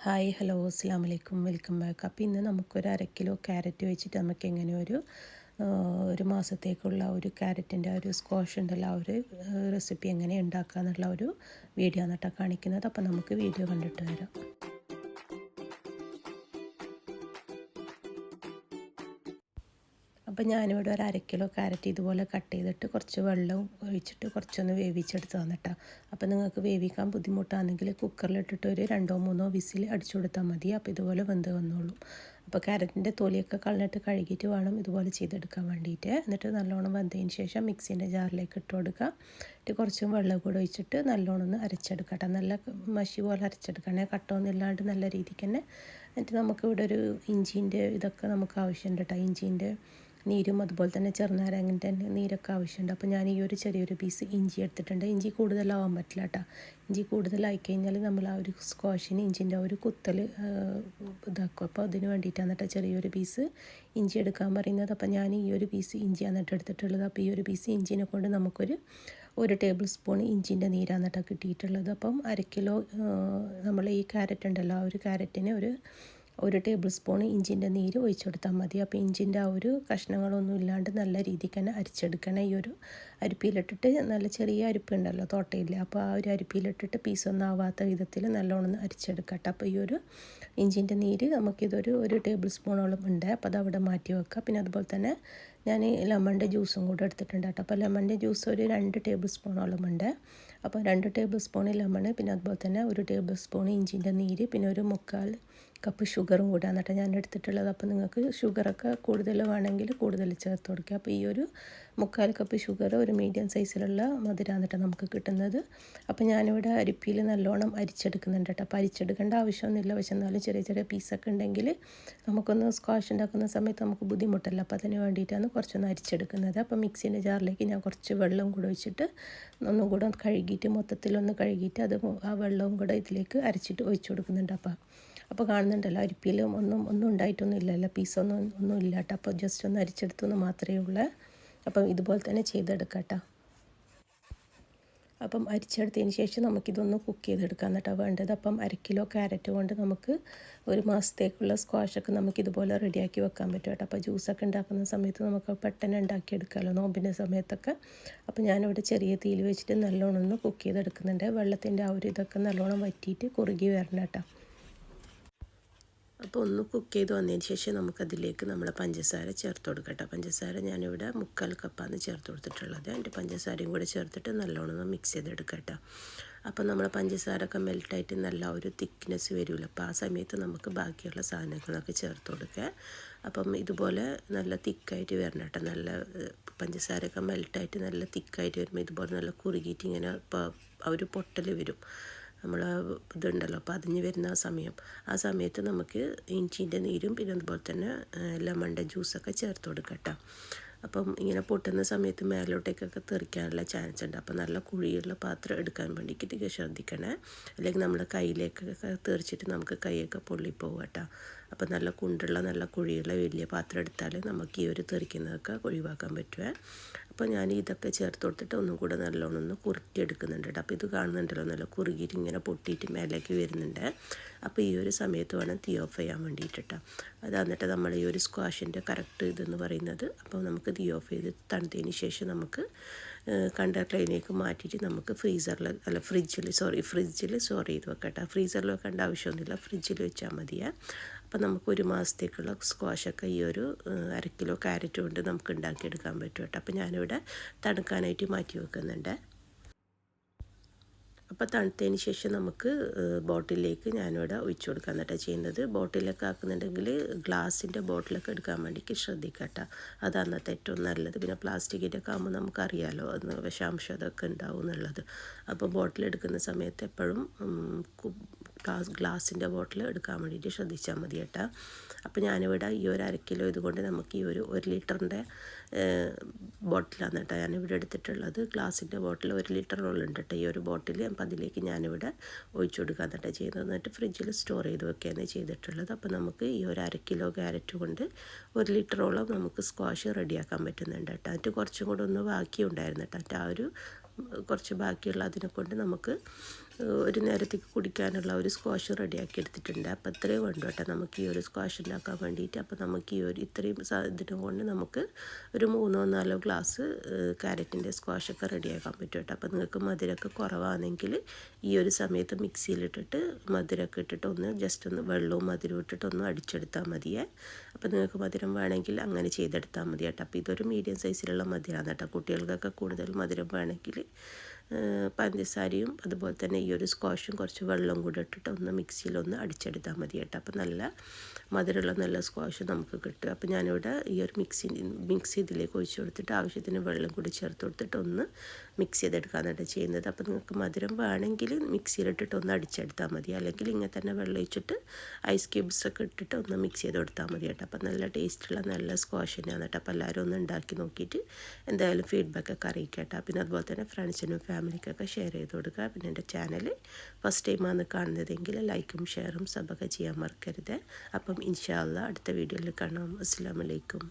Hi hello അസ്സാം വലൈക്കും welcome back. അപ്പോൾ ഇന്ന് നമുക്കൊരു 1/2 കിലോ ക്യാരറ്റ് വെച്ചിട്ട് നമുക്ക് എങ്ങനെ ഒരു മാസത്തേക്കുള്ള ഒരു ക്യാരറ്റിൻ്റെ ഒരു സ്ക്വാഷ് ഉണ്ടല്ലോ ആ ഒരു റെസിപ്പി എങ്ങനെ ഉണ്ടാക്കുക എന്നുള്ള ഒരു വീഡിയോ ആണ് കേട്ടോ കാണിക്കുന്നത്. അപ്പോൾ നമുക്ക് വീഡിയോ കണ്ടിട്ട് വരാം. അപ്പോൾ ഞാനിവിടെ ഒരു 1/2 കിലോ ക്യാരറ്റ് ഇതുപോലെ കട്ട് ചെയ്തിട്ട് കുറച്ച് വെള്ളം ഒഴിച്ചിട്ട് കുറച്ചൊന്ന് വേവിച്ചെടുത്തതാണ് കേട്ടോ. അപ്പോൾ നിങ്ങൾക്ക് വേവിക്കാൻ ബുദ്ധിമുട്ടാണെങ്കിൽ കുക്കറിലിട്ടിട്ട് ഒരു 2-3 വിസിൽ അടിച്ചു കൊടുത്താൽ മതി. അപ്പോൾ ഇതുപോലെ വെന്ത് വന്നോളും. അപ്പോൾ ക്യാരറ്റിൻ്റെ തൊലിയൊക്കെ കളഞ്ഞിട്ട് കഴുകിയിട്ട് വേണം ഇതുപോലെ ചെയ്തെടുക്കാൻ വേണ്ടിയിട്ട്. എന്നിട്ട് നല്ലോണം വെന്തതിന് ശേഷം മിക്സിൻ്റെ ജാറിലേക്ക് ഇട്ട് കൊടുക്കുക. എന്നിട്ട് കുറച്ചും വെള്ളം കൂടെ ഒഴിച്ചിട്ട് നല്ലോണം ഒന്ന് അരച്ചെടുക്കട്ടെ. നല്ല മഷി പോലെ അരച്ചെടുക്കണേ, കട്ടൊന്നും ഇല്ലാണ്ട് നല്ല രീതിക്ക് തന്നെ. എന്നിട്ട് നമുക്കിവിടെ ഒരു ഇഞ്ചിൻ്റെ ഇതൊക്കെ നമുക്ക് ആവശ്യമുണ്ട് കേട്ടോ. ഇഞ്ചിൻ്റെ നീരും അതുപോലെ തന്നെ ചെറുനാരങ്ങൻ്റെ നീരൊക്കെ ആവശ്യമുണ്ട്. അപ്പോൾ ഞാൻ ഈ ഒരു ചെറിയൊരു പീസ് ഇഞ്ചി എടുത്തിട്ടുണ്ട്. ഇഞ്ചി കൂടുതലാവാൻ പറ്റില്ല കേട്ടോ. ഇഞ്ചി കൂടുതലായി കഴിഞ്ഞാൽ നമ്മൾ ആ ഒരു സ്ക്വാഷിന് ഇഞ്ചിൻ്റെ ഒരു കുത്തൽ ഇതാക്കും. അപ്പോൾ അതിന് വേണ്ടിയിട്ടാണ് കേട്ടോ ചെറിയൊരു പീസ് ഇഞ്ചി എടുക്കാൻ പറയുന്നത്. അപ്പോൾ ഞാൻ ഈ ഒരു പീസ് ഇഞ്ചിയാണ് കേട്ടോ എടുത്തിട്ടുള്ളത്. അപ്പോൾ ഈ ഒരു പീസ് ഇഞ്ചിനെ കൊണ്ട് നമുക്കൊരു 1 ടേബിൾ സ്പൂൺ ഇഞ്ചിൻ്റെ നീരാണ് കേട്ടോ കിട്ടിയിട്ടുള്ളത്. അപ്പം 1/2 കിലോ നമ്മൾ ഈ ക്യാരറ്റ് ഉണ്ടല്ലോ ആ ഒരു ക്യാരറ്റിന് ഒരു ടേബിൾ സ്പൂൺ ഇഞ്ചിൻ്റെ നീര് ഒഴിച്ചു കൊടുത്താൽ മതി. അപ്പോൾ ഇഞ്ചിൻ്റെ ആ ഒരു കഷ്ണങ്ങളൊന്നും ഇല്ലാണ്ട് നല്ല രീതിക്ക് തന്നെ അരിച്ചെടുക്കണം. ഈ ഒരു അരിപ്പിയിലിട്ടിട്ട് നല്ല ചെറിയ അരിപ്പുണ്ടല്ലോ തോട്ടയില്ല, അപ്പോൾ ആ ഒരു അരിപ്പിയിലിട്ടിട്ട് പീസൊന്നും ആവാത്ത വിധത്തിൽ നല്ലോണം അരിച്ചെടുക്കട്ടെ. അപ്പോൾ ഈ ഒരു ഇഞ്ചിൻ്റെ നീര് ഒരു ടേബിൾ സ്പൂണോളം ഉണ്ട്. അപ്പോൾ അത് അവിടെ മാറ്റി വെക്കുക. പിന്നെ അതുപോലെ തന്നെ ഞാൻ ലെമണിൻ്റെ ജ്യൂസും കൂടെ എടുത്തിട്ടുണ്ട് കേട്ടോ. അപ്പോൾ ലെമണിൻ്റെ ജ്യൂസ് ഒരു 2 ടേബിൾ സ്പൂണോളം ഉണ്ട്. അപ്പോൾ 2 ടേബിൾ സ്പൂൺ ലെമൺ, പിന്നെ അതുപോലെ തന്നെ 1 ടേബിൾ സ്പൂൺ ഇഞ്ചിൻ്റെ നീര്, പിന്നെ ഒരു 3/4 കപ്പ് ഷുഗറും കൂടെ എന്നിട്ട് ഞാൻ എടുത്തിട്ടുള്ളത്. അപ്പോൾ നിങ്ങൾക്ക് ഷുഗറൊക്കെ കൂടുതൽ വേണമെങ്കിൽ കൂടുതൽ ചേർത്ത് കൊടുക്കുക. അപ്പോൾ ഈ ഒരു 3/4 കപ്പ് ഷുഗർ ഒരു മീഡിയം സൈസിലുള്ള മധുരമാണ് കേട്ടോ നമുക്ക് കിട്ടുന്നത്. അപ്പോൾ ഞാനിവിടെ അരിപ്പിയിൽ നല്ലോണം അരിച്ചെടുക്കുന്നുണ്ട് കേട്ടോ. അപ്പോൾ അരിച്ചെടുക്കേണ്ട ആവശ്യമൊന്നുമില്ല, പക്ഷെ എന്നാലും ചെറിയ ചെറിയ പീസൊക്കെ ഉണ്ടെങ്കിൽ നമുക്കൊന്ന് സ്ക്വാഷ് ഉണ്ടാക്കുന്ന സമയത്ത് നമുക്ക് ബുദ്ധിമുട്ടല്ല. അപ്പോൾ അതിന് വേണ്ടിയിട്ടാണ് കുറച്ചൊന്ന് അരിച്ചെടുക്കുന്നത്. അപ്പോൾ മിക്സിൻ്റെ ജാറിലേക്ക് ഞാൻ കുറച്ച് വെള്ളം കൂടെ ഒഴിച്ചിട്ട് ഒന്നും കൂടെ കഴുകിയിട്ട് മൊത്തത്തിലൊന്ന് കഴുകിയിട്ട് ആ വെള്ളവും കൂടെ ഇതിലേക്ക് അരച്ചിട്ട് ഒഴിച്ചു കൊടുക്കുന്നുണ്ട്. അപ്പോൾ കാണുന്നുണ്ടല്ലോ അരിപ്പിയിലും ഒന്നും ഉണ്ടായിട്ടൊന്നും ഇല്ലല്ലോ, ഒന്നും ഇല്ല കേട്ടോ. അപ്പോൾ ജസ്റ്റ് ഒന്ന് അരിച്ചെടുത്തു എന്ന് മാത്രമേ ഉള്ളൂ. അപ്പം ഇതുപോലെ തന്നെ ചെയ്തെടുക്കാം കേട്ടോ. അപ്പം അരിച്ചെടുത്തതിന് ശേഷം നമുക്കിതൊന്ന് കുക്ക് ചെയ്തെടുക്കാം കേട്ടോ വേണ്ടത്. അപ്പം 1/2 കിലോ ക്യാരറ്റ് കൊണ്ട് നമുക്ക് ഒരു മാസത്തേക്കുള്ള സ്ക്വാഷൊക്കെ നമുക്കിതുപോലെ റെഡിയാക്കി വെക്കാൻ പറ്റും കേട്ടോ. അപ്പോൾ ജ്യൂസൊക്കെ ഉണ്ടാക്കുന്ന സമയത്ത് നമുക്ക് പെട്ടെന്ന് ഉണ്ടാക്കിയെടുക്കാമല്ലോ നോമ്പിൻ്റെ സമയത്തൊക്കെ. അപ്പോൾ ഞാനിവിടെ ചെറിയ തീയിൽ വെച്ചിട്ട് നല്ലോണം ഒന്ന് കുക്ക് ചെയ്തെടുക്കുന്നുണ്ട്. വെള്ളത്തിൻ്റെ ആ ഒരു ഇതൊക്കെ നല്ലോണം വറ്റിയിട്ട് കുറുകി വരണം കേട്ടോ. അപ്പോൾ ഒന്ന് കുക്ക് ചെയ്ത് വന്നതിന് ശേഷം നമുക്കതിലേക്ക് നമ്മൾ പഞ്ചസാര ചേർത്ത് കൊടുക്കട്ടെ. പഞ്ചസാര ഞാനിവിടെ 3/4 കപ്പാണ് ചേർത്ത് കൊടുത്തിട്ടുള്ളത്. അതിൻ്റെ പഞ്ചസാരയും കൂടെ ചേർത്തിട്ട് നല്ലോണം ഒന്ന് മിക്സ് ചെയ്തെടുക്കട്ടെ. അപ്പോൾ നമ്മൾ പഞ്ചസാരയൊക്കെ മെൽട്ടായിട്ട് നല്ല ഒരു തിക്നെസ് വരുമല്ലോ. അപ്പോൾ ആ സമയത്ത് നമുക്ക് ബാക്കിയുള്ള സാധനങ്ങളൊക്കെ ചേർത്ത് കൊടുക്കുക. അപ്പം ഇതുപോലെ നല്ല തിക്കായിട്ട് വരണം കേട്ടോ. നല്ല പഞ്ചസാരയൊക്കെ മെൽട്ടായിട്ട് നല്ല തിക്കായിട്ട് വരുമ്പോൾ ഇതുപോലെ നല്ല കുറുകിയിട്ട് ഇങ്ങനെ ആ ഒരു പൊട്ടൽ വരും നമ്മൾ ഇതുണ്ടല്ലോ. അപ്പോൾ അതിന് വരുന്ന ആ സമയത്ത് നമുക്ക് ഇഞ്ചിൻ്റെ നീരും പിന്നെ അതുപോലെ തന്നെ ലെമണിൻ്റെ ജ്യൂസൊക്കെ ചേർത്ത് കൊടുക്കട്ടോ. അപ്പം ഇങ്ങനെ പൊട്ടുന്ന സമയത്ത് മേലോട്ടേക്കൊക്കെ തെറിക്കാനുള്ള ചാൻസ് ഉണ്ട്. അപ്പോൾ നല്ല കുഴിയുള്ള പാത്രം എടുക്കാൻ വേണ്ടിയിട്ട് ശ്രദ്ധിക്കണേ, അല്ലെങ്കിൽ നമ്മുടെ കയ്യിലേക്കൊക്കെ തെറിച്ചിട്ട് നമുക്ക് കൈയൊക്കെ പൊള്ളിപ്പോകും കേട്ടോ. അപ്പോൾ നല്ല കുണ്ടുള്ള നല്ല കുഴിയുള്ള വലിയ പാത്രം എടുത്താൽ നമുക്ക് ഈ ഒരു തെറിക്കുന്നതൊക്കെ ഒഴിവാക്കാൻ പറ്റുമേ. അപ്പോൾ ഞാൻ ഇതൊക്കെ ചേർത്ത് കൊടുത്തിട്ട് ഒന്നും കൂടെ നല്ലോണം ഒന്ന് കുറുക്കിയെടുക്കുന്നുണ്ട് കേട്ടോ. അപ്പോൾ ഇത് കാണുന്നുണ്ടല്ലോ നല്ല കുറുകിയിട്ട് ഇങ്ങനെ പൊട്ടിയിട്ട് മേലേക്ക് വരുന്നുണ്ട്. അപ്പോൾ ഈ ഒരു സമയത്ത് വേണം തീ ഓഫ് ചെയ്യാൻ വേണ്ടിയിട്ട് കേട്ടോ. അത് എന്നിട്ട് നമ്മൾ ഈ ഒരു സ്ക്വാഷിൻ്റെ കറക്റ്റ് ഇതെന്ന് പറയുന്നത്. അപ്പോൾ നമുക്ക് തീ ഓഫ് ചെയ്ത് തണുത്തതിന് ശേഷം നമുക്ക് കണ്ടെയ്നറിലേക്ക് മാറ്റിയിട്ട് നമുക്ക് ഫ്രിഡ്ജിൽ സ്റ്റോർ ചെയ്ത് വെക്കട്ടെ. ഫ്രീസറിൽ വെക്കേണ്ട ആവശ്യമൊന്നുമില്ല, ഫ്രിഡ്ജിൽ വെച്ചാൽ മതിയേ. അപ്പോൾ നമുക്ക് ഒരു മാസത്തേക്കുള്ള സ്ക്വാഷൊക്കെ ഈ ഒരു 1/2 കിലോ ക്യാരറ്റ് കൊണ്ട് നമുക്ക് ഉണ്ടാക്കിയെടുക്കാൻ പറ്റും കേട്ടോ. അപ്പോൾ ഞാനിവിടെ തണുക്കാനായിട്ട് മാറ്റി വെക്കുന്നുണ്ട്. അപ്പോൾ തണുത്തതിന് ശേഷം നമുക്ക് ബോട്ടിലേക്ക് ഞാനിവിടെ ഒഴിച്ചു കൊടുക്കാൻ കേട്ടോ ചെയ്യുന്നത്. ബോട്ടിലൊക്കെ ആക്കുന്നുണ്ടെങ്കിൽ ഗ്ലാസിൻ്റെ ബോട്ടിലൊക്കെ എടുക്കാൻ വേണ്ടിയിട്ട് ശ്രദ്ധിക്കട്ടോ. അത് അന്നത്തെ ഏറ്റവും നല്ലത്. പിന്നെ പ്ലാസ്റ്റിക്കിൻ്റെ ഒക്കെ ആകുമ്പോൾ നമുക്കറിയാമല്ലോ അന്ന് വിഷാംശം അതൊക്കെ ഉണ്ടാവും എന്നുള്ളത്. അപ്പോൾ ബോട്ടിൽ എടുക്കുന്ന സമയത്ത് എപ്പോഴും ഗ്ലാസിൻ്റെ ബോട്ടിൽ എടുക്കാൻ വേണ്ടിയിട്ട് ശ്രദ്ധിച്ചാൽ മതി കേട്ടോ. അപ്പോൾ ഞാനിവിടെ ഈ ഒരു 1/2 കിലോ ഇതുകൊണ്ട് നമുക്ക് ഈ ഒരു 1 ലിറ്ററിൻ്റെ ബോട്ടിലാണ് കേട്ടോ ഞാനിവിടെ എടുത്തിട്ടുള്ളത്. ഗ്ലാസിൻ്റെ ബോട്ടിൽ 1 ലിറ്ററോളം ഉണ്ട് കേട്ടോ ഈ ഒരു ബോട്ടിൽ. അപ്പോൾ അതിലേക്ക് ഞാനിവിടെ ഒഴിച്ചു കൊടുക്കാൻ കേട്ടോ ചെയ്യുന്നത്. എന്നിട്ട് ഫ്രിഡ്ജിൽ സ്റ്റോർ ചെയ്ത് വെക്കുകയാണ് ചെയ്തിട്ടുള്ളത്. അപ്പോൾ നമുക്ക് ഈ ഒരു 1/2 കിലോ ക്യാരറ്റ് കൊണ്ട് 1 ലിറ്ററോളം നമുക്ക് സ്ക്വാഷ് റെഡിയാക്കാൻ പറ്റുന്നുണ്ട് കേട്ടോ. എന്നിട്ട് കുറച്ചും കൂടെ ഒന്ന് ബാക്കി ഉണ്ടായിരുന്നു കേട്ടോ. ആ ഒരു കുറച്ച് ബാക്കിയുള്ള അതിനെ കൊണ്ട് നമുക്ക് ഒരു നേരത്തേക്ക് കുടിക്കാനുള്ള ഒരു സ്ക്വാഷ് റെഡിയാക്കി എടുത്തിട്ടുണ്ട്. അപ്പോൾ ഇത്രയും വേണ്ട കേട്ടോ നമുക്ക് ഈ ഒരു സ്ക്വാഷ് ഉണ്ടാക്കാൻ വേണ്ടിയിട്ട്. അപ്പോൾ നമുക്ക് ഈ ഒരു ഇത്രയും ഇതിനെ കൊണ്ട് നമുക്ക് ഒരു 3-4 ഗ്ലാസ് ക്യാരറ്റിൻ്റെ സ്ക്വാഷൊക്കെ റെഡിയാക്കാൻ പറ്റും കേട്ടോ. അപ്പോൾ നിങ്ങൾക്ക് മധുരമൊക്കെ കുറവാണെങ്കിൽ ഈ ഒരു സമയത്ത് മിക്സിയിലിട്ടിട്ട് മധുരമൊക്കെ ഇട്ടിട്ട് ഒന്ന് ജസ്റ്റ് ഒന്ന് വെള്ളവും മധുരവും ഇട്ടിട്ട് ഒന്ന് അടിച്ചെടുത്താൽ മതിയേ. അപ്പോൾ നിങ്ങൾക്ക് മധുരം വേണമെങ്കിൽ അങ്ങനെ ചെയ്തെടുത്താൽ മതി കേട്ടോ. അപ്പോൾ ഇതൊരു മീഡിയം സൈസിലുള്ള മധുരമാണ് കേട്ടോ. കുട്ടികൾക്കൊക്കെ കൂടുതൽ മധുരം വേണമെങ്കിൽ പഞ്ചസാരയും അതുപോലെ തന്നെ ഈ ഒരു സ്ക്വാഷും കുറച്ച് വെള്ളം കൂടി ഇട്ടിട്ട് ഒന്ന് മിക്സിയിലൊന്ന് അടിച്ചെടുത്താൽ മതി കേട്ടോ. അപ്പോൾ നല്ല മധുരമുള്ള നല്ല സ്ക്വാഷ് നമുക്ക് കിട്ടും. അപ്പോൾ ഞാനിവിടെ ഈ ഒരു മിക്സി ഇതിലേക്ക് ഒഴിച്ച് കൊടുത്തിട്ട് ആവശ്യത്തിന് വെള്ളം കൂടി ചേർത്ത് കൊടുത്തിട്ട് ഒന്ന് മിക്സ് ചെയ്തെടുക്കാനായിട്ട് ചെയ്യുന്നത്. അപ്പോൾ നിങ്ങൾക്ക് മധുരം വേണമെങ്കിൽ മിക്സിയിലിട്ടിട്ട് ഒന്ന് അടിച്ചെടുത്താൽ മതി, അല്ലെങ്കിൽ ഇങ്ങനെ തന്നെ വെള്ളം ഒഴിച്ചിട്ട് ഐസ് ക്യൂബ്സൊക്കെ ഇട്ടിട്ട് ഒന്ന് മിക്സ് ചെയ്ത് കൊടുത്താൽ മതി കേട്ടോ. അപ്പോൾ നല്ല ടേസ്റ്റുള്ള നല്ല സ്ക്വാഷ് തന്നെയാണ് കേട്ടോ. അപ്പോൾ എല്ലാവരും ഒന്ന് ഉണ്ടാക്കി നോക്കിയിട്ട് എന്തായാലും ഫീഡ്ബാക്കൊക്കെ അറിയിക്കട്ടോ. പിന്നെ അതുപോലെ തന്നെ ഫ്രണ്ട്സിനും ഫാമിലിക്കൊക്കെ ഷെയർ ചെയ്ത് കൊടുക്കുക. പിന്നെ എൻ്റെ ചാനൽ ഫസ്റ്റ് ടൈമാണ് കാണുന്നതെങ്കിൽ ലൈക്കും ഷെയറും സബൊക്കെ ചെയ്യാൻ മറക്കരുത്. അപ്പം ഇൻഷാ അല്ലാഹ് അടുത്ത വീഡിയോയിൽ കാണാം. അസ്സലാമു അലൈക്കും.